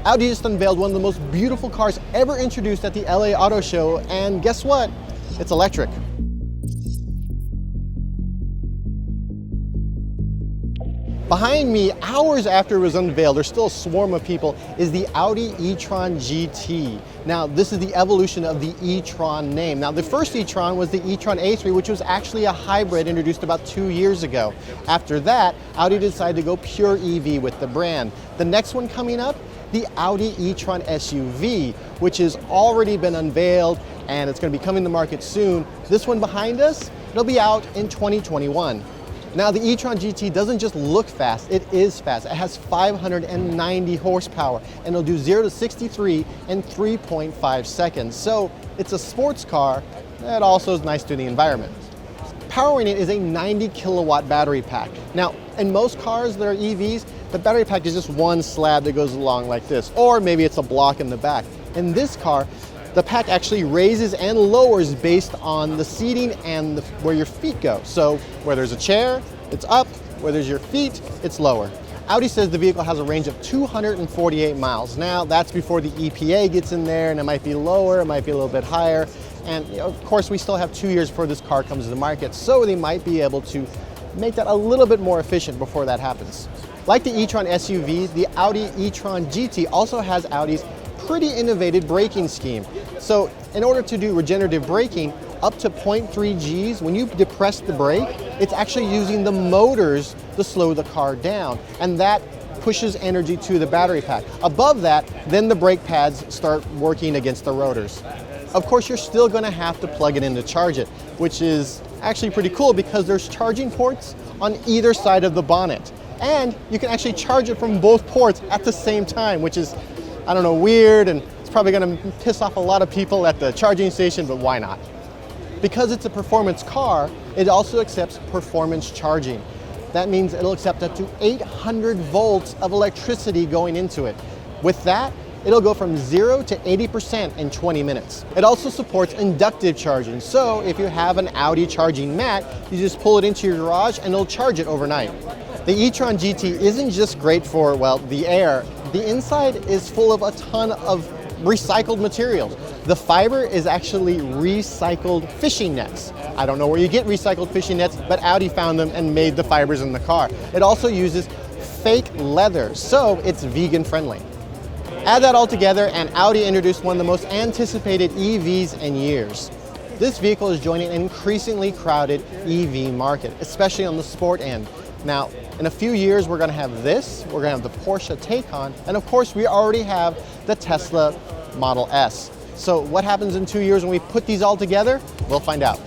Audi just unveiled one of the most beautiful cars ever introduced at the LA Auto Show, and guess what? It's electric. Behind me, hours after it was unveiled, there's still a swarm of people, is the Audi E-Tron Gt. Now, this is the evolution of the E-Tron name. Now, the first E-Tron was the E-Tron A3, which was actually a hybrid introduced about 2 years ago. After that, Audi decided to go pure EV with the brand. The next one coming up, the Audi E-Tron SUV, which has already been unveiled and it's going to be coming to market soon. This one behind us, it'll be out in 2021. Now, the E-Tron GT doesn't just look fast, it is fast. It has 590 horsepower and it'll do 0 to 63 in 3.5 seconds. So it's a sports car that also is nice to the environment. Powering it is a 90 kilowatt battery pack. Now, in most cars that are EVs, the battery pack is just one slab that goes along like this, or maybe it's a block in the back. In this car, the pack actually raises and lowers based on the seating and where your feet go. So where there's a chair, it's up. Where there's your feet, it's lower. Audi says the vehicle has a range of 248 miles. Now, that's before the EPA gets in there, and it might be lower, it might be a little bit higher. And of course, we still have 2 years before this car comes to the market, so they might be able to make that a little bit more efficient before that happens. Like the e-tron SUV, the Audi E-Tron GT also has Audi's pretty innovative braking scheme. So in order to do regenerative braking, up to 0.3 Gs, when you depress the brake, it's actually using the motors to slow the car down. And that pushes energy to the battery pack. Above that, then the brake pads start working against the rotors. Of course, you're still gonna have to plug it in to charge it, which is actually pretty cool because there's charging ports on either side of the bonnet. And you can actually charge it from both ports at the same time, which is, I don't know, weird, and it's probably gonna piss off a lot of people at the charging station, but why not? Because it's a performance car, it also accepts performance charging. That means it'll accept up to 800 volts of electricity going into it. With that, it'll go from 0 to 80% in 20 minutes. It also supports inductive charging. So if you have an Audi charging mat, you just pull it into your garage and it'll charge it overnight. The e-tron GT isn't just great for, well, the air. The inside is full of a ton of recycled materials. The fiber is actually recycled fishing nets. I don't know where you get recycled fishing nets, but Audi found them and made the fibers in the car. It also uses fake leather, so it's vegan friendly. Add that all together and Audi introduced one of the most anticipated EVs in years. This vehicle is joining an increasingly crowded EV market, especially on the sport end. Now, in a few years, we're gonna have this, we're gonna have the Porsche Taycan, and of course, we already have the Tesla Model S. So what happens in 2 years when we put these all together? We'll find out.